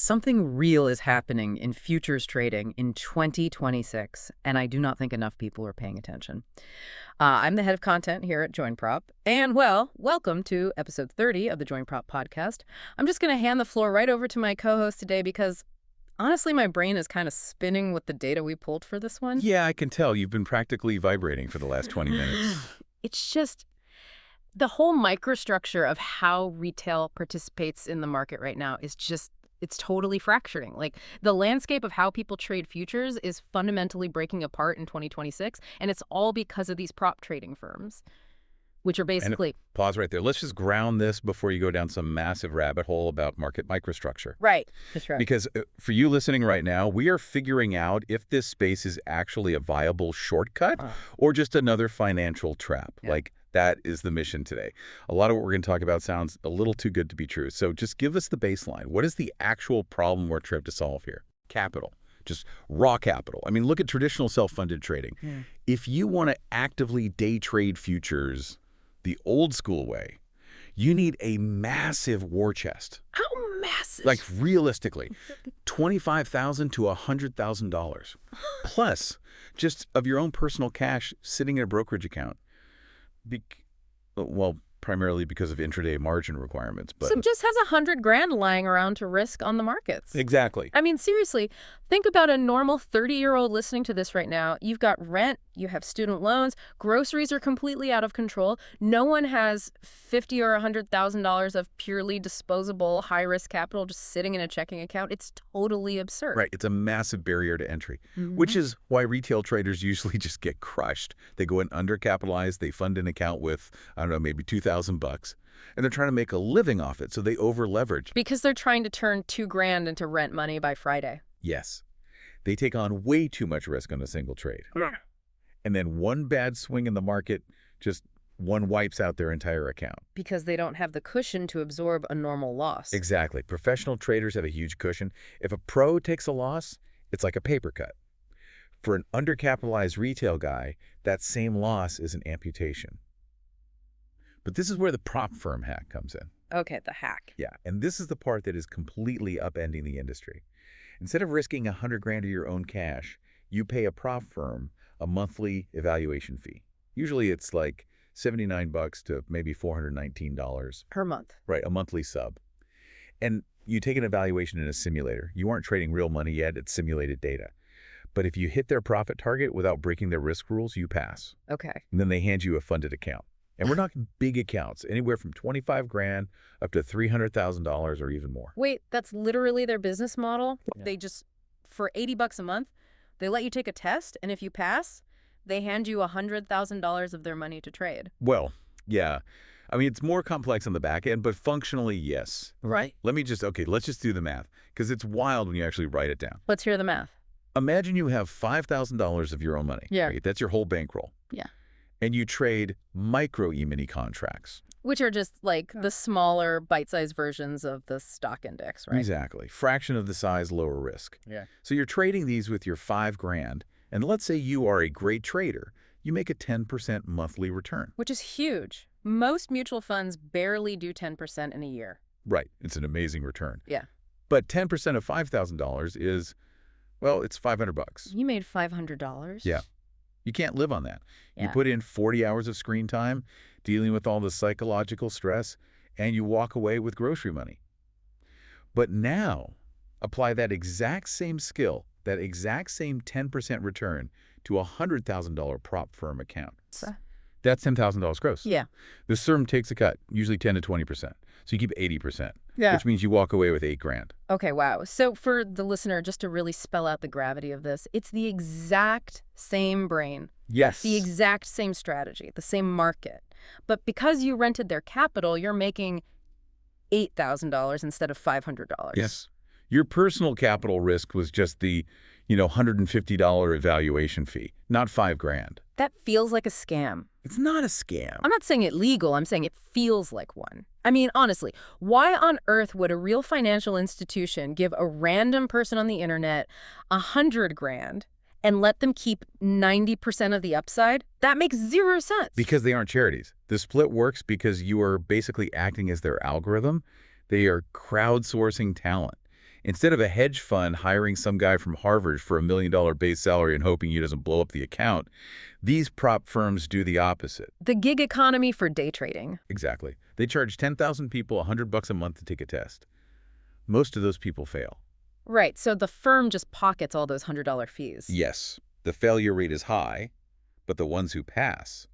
Something real is happening in futures trading in 2026, and I do not think enough people are paying attention. I'm the head of content here at JoinProp, and well, welcome to episode 30 of the JoinProp podcast. I'm just going to hand the floor right over to my co-host today because honestly, my brain is kind of spinning with the data we pulled for this one. Yeah, I can tell. You've been practically vibrating for the last 20 minutes. It's just the whole microstructure of how retail participates in the market right now is just, it's totally fracturing. Like, the landscape of how people trade futures is fundamentally breaking apart in 2026, and it's all because of these prop trading firms, which are basically... Pause right there. Let's just ground this before you go down some massive rabbit hole about market microstructure. Right. That's right. Because for you listening right now, we are figuring out if this space is actually a viable shortcut or just another financial trap. Yeah. Like, that is the mission today. A lot of what we're going to talk about sounds a little too good to be true. So just give us the baseline. What is the actual problem we're trying to solve here? Capital. Just raw capital. I mean, look at traditional self-funded trading. Yeah. If you want to actively day trade futures the old school way, you need a massive war chest. How massive? Like, realistically, $25,000 to $100,000. Plus, just of your own personal cash sitting in a brokerage account. Well, primarily because of intraday margin requirements. But So just has $100,000 lying around to risk on the markets. exactly. I mean, seriously, think about a normal 30-year-old listening to this right now. You've got rent, you have student loans, groceries are completely out of control. No one has $50,000 or $100,000 of purely disposable high-risk capital just sitting in a checking account. It's totally absurd. Right. It's a massive barrier to entry, which is why retail traders usually just get crushed. They go in undercapitalized, they fund an account with, I don't know, maybe $2,000, and they're trying to make a living off it, so they over-leverage. Because they're trying to turn $2,000 into rent money by Friday. Yes. They take on way too much risk on a single trade. And then one bad swing in the market, just one wipes out their entire account. Because they don't have the cushion to absorb a normal loss. Exactly. Professional traders have a huge cushion. If a pro takes a loss, it's like a paper cut. For an undercapitalized retail guy, that same loss is an amputation. But this is where the prop firm hack comes in. Okay, the hack. Yeah, and this is the part that is completely upending the industry. Instead of risking $100,000 of your own cash, you pay a prop firm a monthly evaluation fee. Usually it's like $79 to maybe $419. Per month. Right, a monthly sub. And you take an evaluation in a simulator. You aren't trading real money yet, it's simulated data. But if you hit their profit target without breaking their risk rules, you pass. Okay. And then they hand you a funded account. And we're talking big accounts, anywhere from $25,000 up to $300,000 or even more. Wait, that's literally their business model? Yeah. They just, for $80 a month, they let you take a test, and if you pass, they hand you $100,000 of their money to trade. Well, yeah. I mean, it's more complex on the back end, but functionally, yes. Right. Let's just do the math, because it's wild when you actually write it down. Let's hear the math. Imagine you have $5,000 of your own money. Yeah. Right? That's your whole bankroll. Yeah. And you trade micro E-mini contracts. Which are just like the smaller bite-sized versions of the stock index, right? Exactly. Fraction of the size, lower risk. Yeah. So you're trading these with your $5,000, and let's say you are a great trader. You make a 10% monthly return. Which is huge. Most mutual funds barely do 10% in a year. Right. It's an amazing return. Yeah. But 10% of $5,000 is, well, it's $500. You made $500? Yeah. You can't live on that. You Yeah. put in 40 hours of screen time, dealing with all the psychological stress, and you walk away with grocery money. But now, apply that exact same skill, that exact same 10% return to a $100,000 prop firm account. That's $10,000 gross. Yeah. The firm takes a cut, usually 10 to 20%. So you keep 80%, Yeah. which means you walk away with $8,000. Okay, wow. So for the listener, just to really spell out the gravity of this, it's the exact same brain, Yes. the exact same strategy, the same market. But because you rented their capital, you're making $8,000 instead of $500. Yes. Your personal capital risk was just the, $150 evaluation fee, not $5,000. That feels like a scam. It's not a scam. I'm not saying it legal, I'm saying it feels like one. I mean, honestly, why on earth would a real financial institution give a random person on the internet $100,000 and let them keep 90% of the upside? That makes zero sense. Because they aren't charities. The split works because you are basically acting as their algorithm. They are crowdsourcing talent. Instead of a hedge fund hiring some guy from Harvard for $1 million base salary and hoping he doesn't blow up the account, these prop firms do the opposite. The gig economy for day trading. Exactly. They charge 10,000 people $100 a month to take a test. Most of those people fail. Right, so the firm just pockets all those $100 fees. Yes, the failure rate is high, but the ones who pass,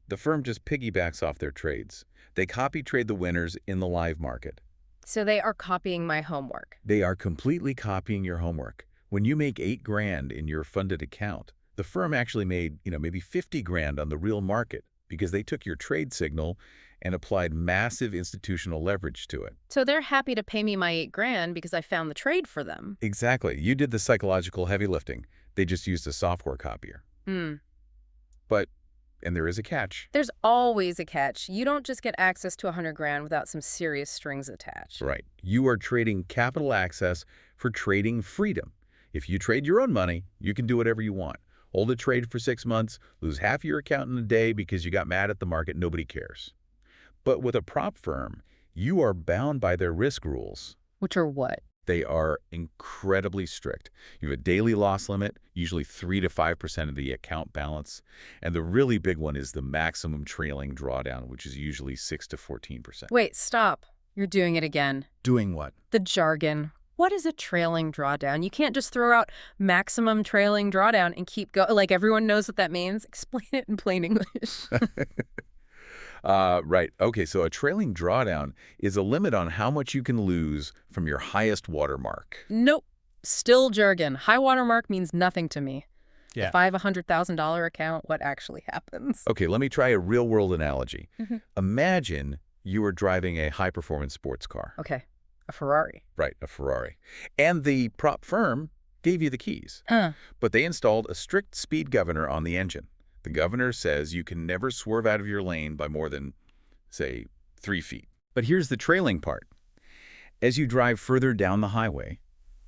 the firm just piggybacks off their trades. They copy trade the winners in the live market. So they are copying my homework. They are completely copying your homework. When you make $8,000 in your funded account, the firm actually made, maybe $50,000 on the real market because they took your trade signal and applied massive institutional leverage to it. So they're happy to pay me my $8,000 because I found the trade for them. Exactly. You did the psychological heavy lifting. They just used a software copier. But, and there is a catch. There's always a catch. You don't just get access to $100,000 without some serious strings attached. Right. You are trading capital access for trading freedom. If you trade your own money, you can do whatever you want. Hold a trade for 6 months, lose half your account in a day because you got mad at the market, nobody cares. But with a prop firm, you are bound by their risk rules. Which are what? They are incredibly strict. You have a daily loss limit, usually 3 to 5% of the account balance. And the really big one is the maximum trailing drawdown, which is usually 6 to 14%. Wait, stop. You're doing it again. Doing what? The jargon. What is a trailing drawdown? You can't just throw out maximum trailing drawdown and keep going. Like everyone knows what that means. Explain it in plain English. Right. Okay, so a trailing drawdown is a limit on how much you can lose from your highest watermark. Nope. Still jargon. High watermark means nothing to me. Yeah. If I have a $100,000 account, what actually happens? Okay, let me try a real-world analogy. Mm-hmm. Imagine you are driving a high-performance sports car. Okay. A Ferrari. Right, a Ferrari. And the prop firm gave you the keys. But they installed a strict speed governor on the engine. The governor says you can never swerve out of your lane by more than, say, 3 feet. But here's the trailing part. As you drive further down the highway,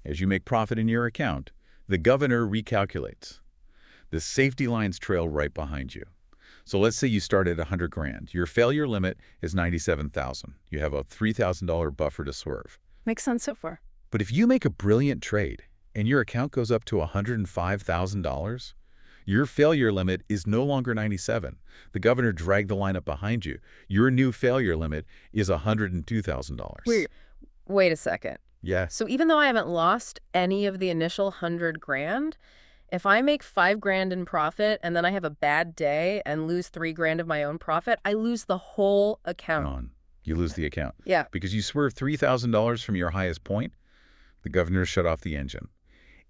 as you make profit in your account, the governor recalculates. The safety lines trail right behind you. So let's say you start at $100,000. Your failure limit is $97,000. You have a $3,000 buffer to swerve. Makes sense so far. But if you make a brilliant trade and your account goes up to $105,000, your failure limit is no longer 97. The governor dragged the line up behind you. Your new failure limit is $102,000. Wait a second. Yeah. So even though I haven't lost any of the initial $100,000, if I make $5,000 in profit and then I have a bad day and lose $3,000 of my own profit, I lose the whole account. You lose the account. Yeah. Because you swerved $3,000 from your highest point, the governor shut off the engine.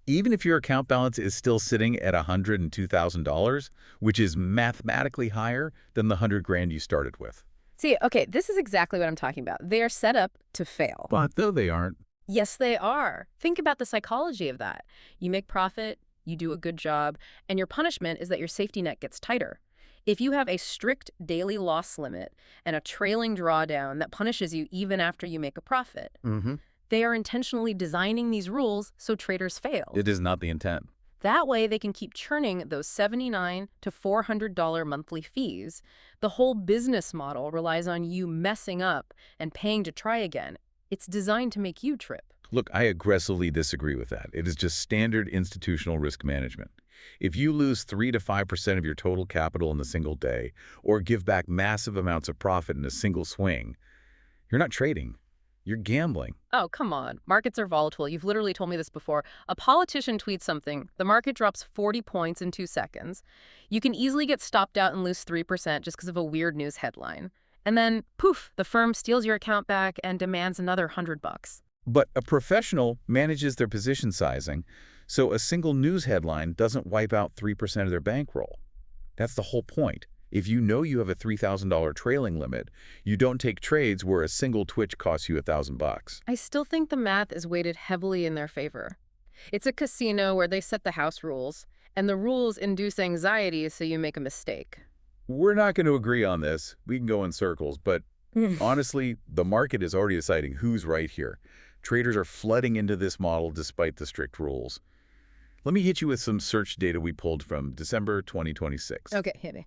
Even if your account balance is still sitting at $102,000, which is mathematically higher than the $100,000 you started with. See, okay, this is exactly what I'm talking about. They are set up to fail. But though they aren't. Yes, they are. Think about the psychology of that. You make profit, you do a good job, and your punishment is that your safety net gets tighter. If you have a strict daily loss limit and a trailing drawdown that punishes you even after you make a profit, they are intentionally designing these rules so traders fail. It is not the intent. That way they can keep churning those $79 to $400 monthly fees. The whole business model relies on you messing up and paying to try again. It's designed to make you trip. Look, I aggressively disagree with that. It is just standard institutional risk management. If you lose 3 to 5% of your total capital in a single day, or give back massive amounts of profit in a single swing, you're not trading. You're gambling. Oh, come on. Markets are volatile. You've literally told me this before. A politician tweets something. The market drops 40 points in 2 seconds. You can easily get stopped out and lose 3% just because of a weird news headline. And then, poof, the firm steals your account back and demands another $100. But a professional manages their position sizing, so a single news headline doesn't wipe out 3% of their bankroll. That's the whole point. If you know you have a $3,000 trailing limit, you don't take trades where a single twitch costs you $1,000. I still think the math is weighted heavily in their favor. It's a casino where they set the house rules, and the rules induce anxiety so you make a mistake. We're not going to agree on this. We can go in circles, but honestly, the market is already deciding who's right here. Traders are flooding into this model despite the strict rules. Let me hit you with some search data we pulled from December 2026. Okay, hit me.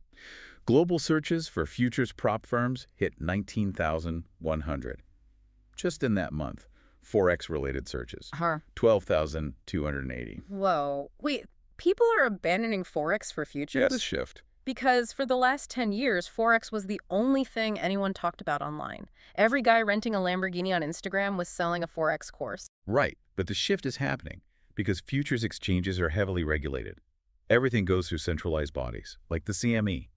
Global searches for futures prop firms hit 19,100. Just in that month. Forex-related searches. Huh. 12,280. Whoa. Wait, people are abandoning Forex for futures? Yes, shift. Because for the last 10 years, Forex was the only thing anyone talked about online. Every guy renting a Lamborghini on Instagram was selling a Forex course. Right, but the shift is happening because futures exchanges are heavily regulated. Everything goes through centralized bodies, like the CME.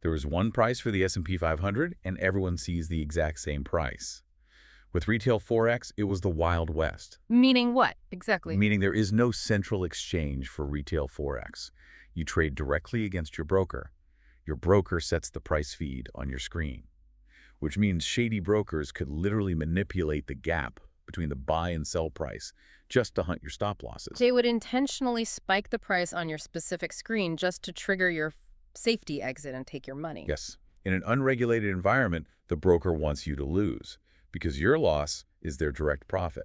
There is one price for the S&P 500, and everyone sees the exact same price. With retail Forex, it was the Wild West. Meaning what, exactly? Meaning there is no central exchange for retail Forex. You trade directly against your broker. Your broker sets the price feed on your screen, which means shady brokers could literally manipulate the gap between the buy and sell price just to hunt your stop losses. They would intentionally spike the price on your specific screen just to trigger your safety exit and take your money. Yes. In an unregulated environment, the broker wants you to lose because your loss is their direct profit.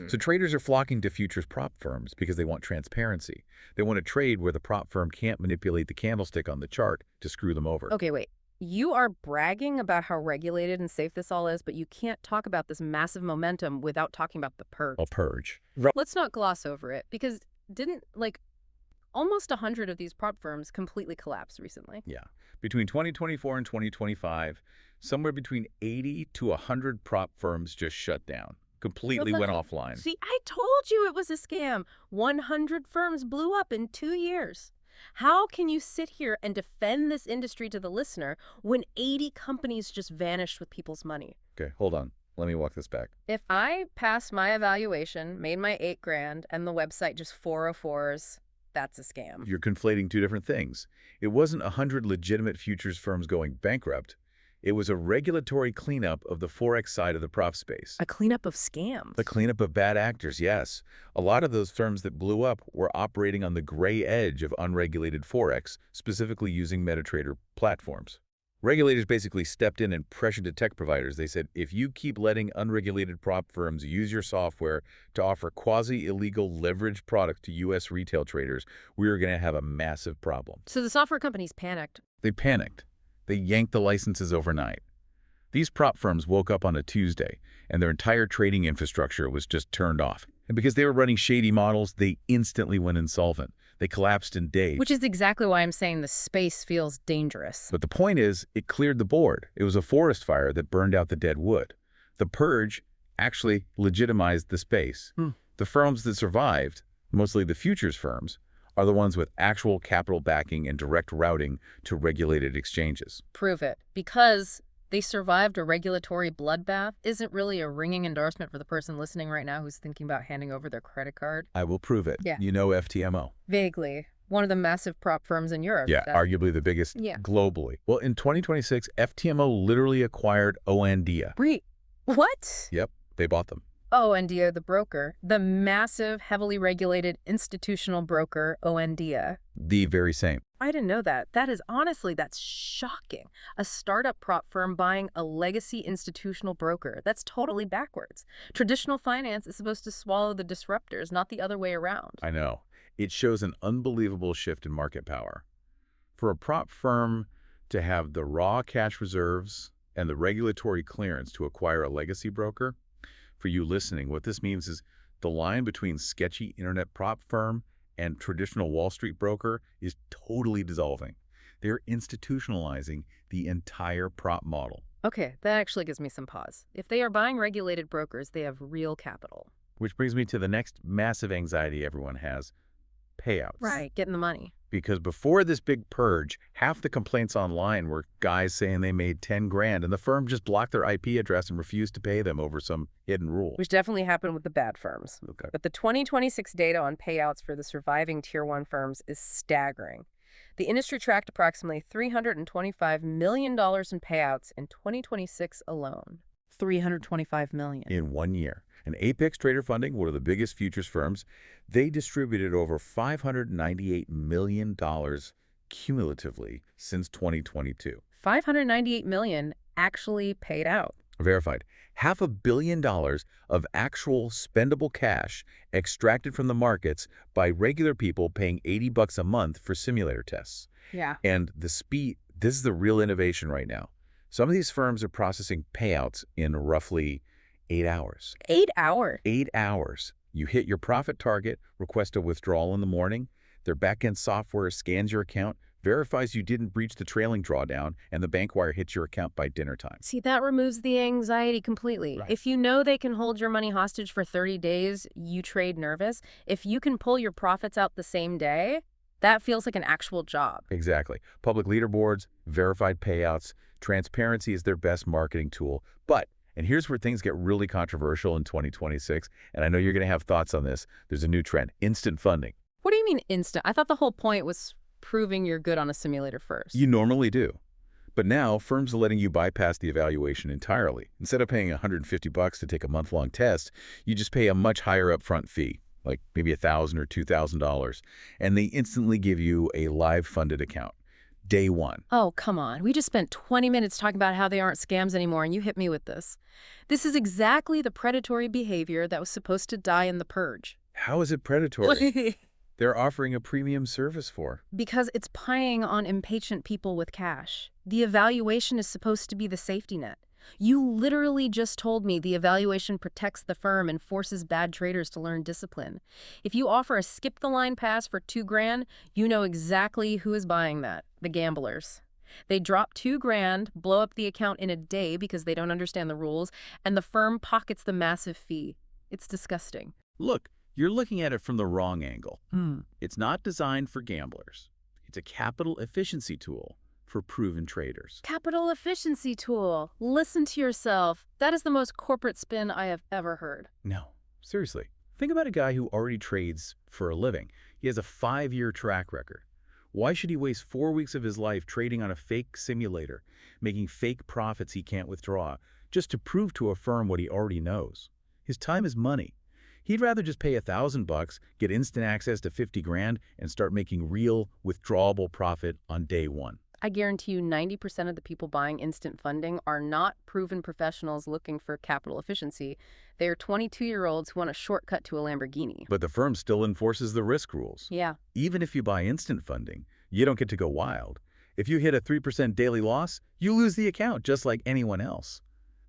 So traders are flocking to futures prop firms because they want transparency. They want to trade where the prop firm can't manipulate the candlestick on the chart to screw them over. Okay, wait. You are bragging about how regulated and safe this all is, but you can't talk about this massive momentum without talking about the purge. A purge. Let's not gloss over it, because almost 100 of these prop firms completely collapsed recently. Yeah. Between 2024 and 2025, somewhere between 80 to 100 prop firms just shut down, completely went offline. See, I told you it was a scam. 100 firms blew up in 2 years. How can you sit here and defend this industry to the listener when 80 companies just vanished with people's money? Okay, hold on. Let me walk this back. If I passed my evaluation, made my $8,000, and the website just 404s, that's a scam. You're conflating two different things. It wasn't 100 legitimate futures firms going bankrupt. It was a regulatory cleanup of the Forex side of the prop space. A cleanup of scams. The cleanup of bad actors, yes. A lot of those firms that blew up were operating on the gray edge of unregulated Forex, specifically using MetaTrader platforms. Regulators basically stepped in and pressured the tech providers. They said, if you keep letting unregulated prop firms use your software to offer quasi-illegal leveraged products to U.S. retail traders, we're going to have a massive problem. So the software companies panicked. They panicked. They yanked the licenses overnight. These prop firms woke up on a Tuesday, and their entire trading infrastructure was just turned off. And because they were running shady models, they instantly went insolvent. They collapsed in days. Which is exactly why I'm saying the space feels dangerous. But the point is, it cleared the board. It was a forest fire that burned out the dead wood. The purge actually legitimized the space. The firms that survived, mostly the futures firms, are the ones with actual capital backing and direct routing to regulated exchanges. Prove it. Because they survived a regulatory bloodbath isn't really a ringing endorsement for the person listening right now who's thinking about handing over their credit card. I will prove it. Yeah. You know FTMO. Vaguely. One of the massive prop firms in Europe. Yeah, arguably the biggest globally. Well, in 2026, FTMO literally acquired Oandia. What? Yep, they bought them. Oandia, the broker. The massive, heavily regulated institutional broker, Oandia. The very same. I didn't know that. That's shocking. A startup prop firm buying a legacy institutional broker. That's totally backwards. Traditional finance is supposed to swallow the disruptors, not the other way around. I know. It shows an unbelievable shift in market power. For a prop firm to have the raw cash reserves and the regulatory clearance to acquire a legacy broker, for you listening, what this means is the line between sketchy internet prop firm and traditional Wall Street broker is totally dissolving. They're institutionalizing the entire prop model. Okay, that actually gives me some pause. If they are buying regulated brokers, they have real capital. Which brings me to the next massive anxiety everyone has, payouts. Right, getting the money. Because before this big purge, half the complaints online were guys saying they made 10 grand and the firm just blocked their IP address and refused to pay them over some hidden rule. Which definitely happened with the bad firms. Okay. But the 2026 data on payouts for the surviving Tier 1 firms is staggering. The industry tracked approximately $325 million in payouts in 2026 alone. $325 million. In 1 year. And Apex Trader Funding, one of the biggest futures firms, they distributed over $598 million cumulatively since 2022. $598 million actually paid out. Verified. $500 million of actual spendable cash extracted from the markets by regular people paying $80 a month for simulator tests. Yeah. And the speed, this is the real innovation right now. Some of these firms are processing payouts in roughly 8 hours. 8 hours? 8 hours. You hit your profit target, request a withdrawal in the morning. Their backend software scans your account, verifies you didn't breach the trailing drawdown, and the bank wire hits your account by dinner time. See, that removes the anxiety completely. Right. If you know they can hold your money hostage for 30 days, you trade nervous. If you can pull your profits out the same day, that feels like an actual job. Exactly. Public leaderboards, verified payouts, transparency is their best marketing tool. But, and here's where things get really controversial in 2026, and I know you're going to have thoughts on this, there's a new trend, instant funding. What do you mean instant? I thought the whole point was proving you're good on a simulator first. You normally do. But now, firms are letting you bypass the evaluation entirely. Instead of paying $150 to take a month-long test, you just pay a much higher upfront fee, like maybe $1,000 or $2,000, and they instantly give you a live funded account. Day one. Oh, come on. We just spent 20 minutes talking about how they aren't scams anymore, and you hit me with this. This is exactly the predatory behavior that was supposed to die in the purge. How is it predatory? They're offering a premium service for. Because it's preying on impatient people with cash. The evaluation is supposed to be the safety net. You literally just told me the evaluation protects the firm and forces bad traders to learn discipline. If you offer a skip-the-line pass for $2,000, you know exactly who is buying that. The gamblers. They drop $2,000, blow up the account in a day because they don't understand the rules, and the firm pockets the massive fee. It's disgusting. Look, you're looking at it from the wrong angle. It's not designed for gamblers. It's a capital efficiency tool for proven traders. Capital efficiency tool. Listen to yourself. That is the most corporate spin I have ever heard. No, seriously. Think about a guy who already trades for a living. He has a 5-year track record. Why should he waste 4 weeks of his life trading on a fake simulator, making fake profits he can't withdraw, just to prove to a firm what he already knows? His time is money. He'd rather just pay $1,000, get instant access to $50,000, and start making real, withdrawable profit on day one. I guarantee you 90% of the people buying instant funding are not proven professionals looking for capital efficiency. They are 22-year-olds who want a shortcut to a Lamborghini. But the firm still enforces the risk rules. Yeah. Even if you buy instant funding, you don't get to go wild. If you hit a 3% daily loss, you lose the account just like anyone else.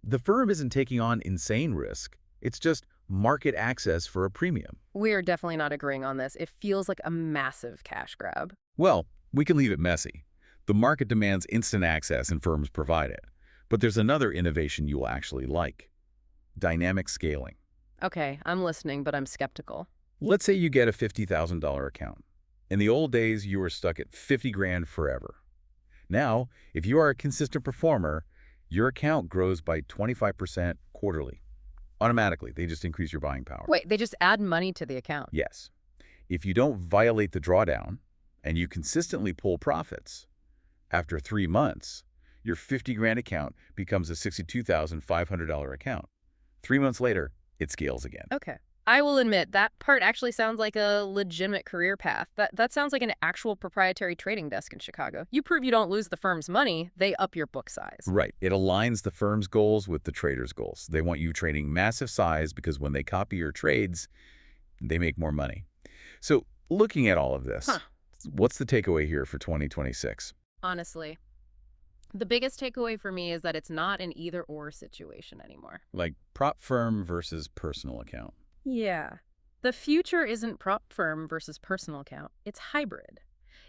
The firm isn't taking on insane risk. It's just market access for a premium. We are definitely not agreeing on this. It feels like a massive cash grab. Well, we can leave it messy. The market demands instant access and firms provide it. But there's another innovation you will actually like. Dynamic scaling. Okay, I'm listening, but I'm skeptical. Let's say you get a $50,000 account. In the old days, you were stuck at $50,000 forever. Now, if you are a consistent performer, your account grows by 25% quarterly. Automatically, they just increase your buying power. Wait, they just add money to the account? Yes. If you don't violate the drawdown and you consistently pull profits, after 3 months, your $50,000 account becomes a $62,500 account. 3 months later, it scales again. Okay. I will admit, that part actually sounds like a legitimate career path. That sounds like an actual proprietary trading desk in Chicago. You prove you don't lose the firm's money, they up your book size. Right. It aligns the firm's goals with the trader's goals. They want you trading massive size because when they copy your trades, they make more money. So looking at all of this, what's the takeaway here for 2026? Honestly, the biggest takeaway for me is that it's not an either-or situation anymore. Like prop firm versus personal account. Yeah. The future isn't prop firm versus personal account. It's hybrid.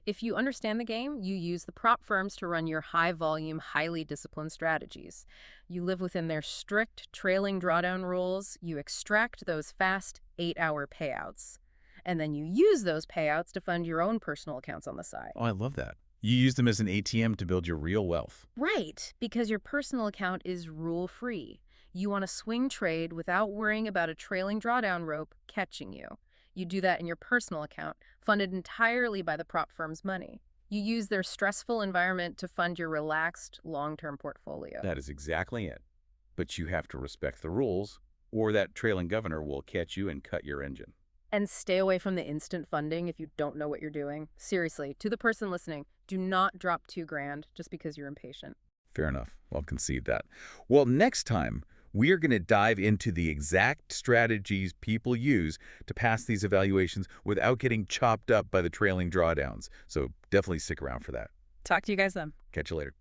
If you understand the game, you use the prop firms to run your high-volume, highly disciplined strategies. You live within their strict trailing drawdown rules. You extract those fast 8-hour payouts. And then you use those payouts to fund your own personal accounts on the side. Oh, I love that. You use them as an ATM to build your real wealth. Right, because your personal account is rule-free. You want to swing trade without worrying about a trailing drawdown rope catching you. You do that in your personal account, funded entirely by the prop firm's money. You use their stressful environment to fund your relaxed, long-term portfolio. That is exactly it. But you have to respect the rules, or that trailing governor will catch you and cut your engine. And stay away from the instant funding if you don't know what you're doing. Seriously, to the person listening, do not drop $2,000 just because you're impatient. Fair enough. I'll concede that. Well, next time, we are going to dive into the exact strategies people use to pass these evaluations without getting chopped up by the trailing drawdowns. So definitely stick around for that. Talk to you guys then. Catch you later.